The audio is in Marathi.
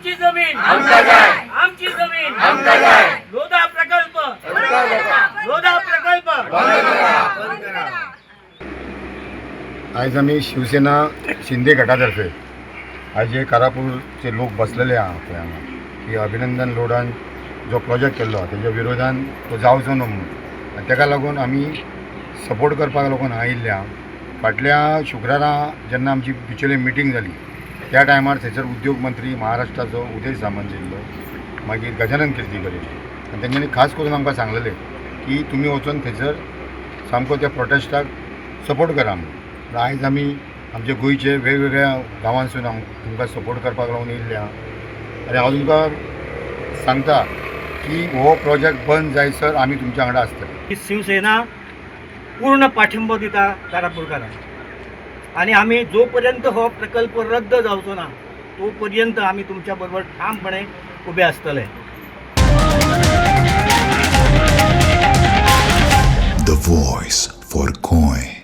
आमची जमीन आमची जमीन लोधा प्रकल्प आज आम्ही शिवसेना शिंदे गटातर्फे आज जे कारापूरचे लोक बसलेले आहात पळय हांगा की अभिनंदन लोडान जो प्रोजेक्ट केल्लो तेच्या विरोधान तो जावचो न्हू म्हणून आनी ताका लागून आमी सपोर्ट करपाक लागून आयिल्ले आहा. फाटल्या शुक्रारा जेन्ना आमची बिचोले मिटींग जाली त्या टायमार थंयसर उद्योग मंत्री महाराष्ट्राचो उदय सामंत येयल्लो, मागीर गजानन किर्तीकर आनी तेंच्यांनी खास करून आमकां सांगलेलें की तुमी वचून थंयसर सामको त्या प्रोटेस्टाक सपोर्ट करा म्हणून. आयज आमी आमचे गोंयचे वेगवेगळ्या गांवांसून तुमकां सपोर्ट करपाक लागून येयल्ले आहा. आनी हांव तुमकां सांगता की हो प्रोजेक्ट बंद जायसर आमी तुमच्या वांगडा आसतले. ही शिवसेना पूर्ण पाठिंबो दिता कारापुरकारांक आणि आम्ही जोपर्यंत हो प्रकल्प रद्द जावचो ना तोपर्यंत आम्ही तुमच्या बरोबर ठामपणे उभे असतले. The voice for Goy.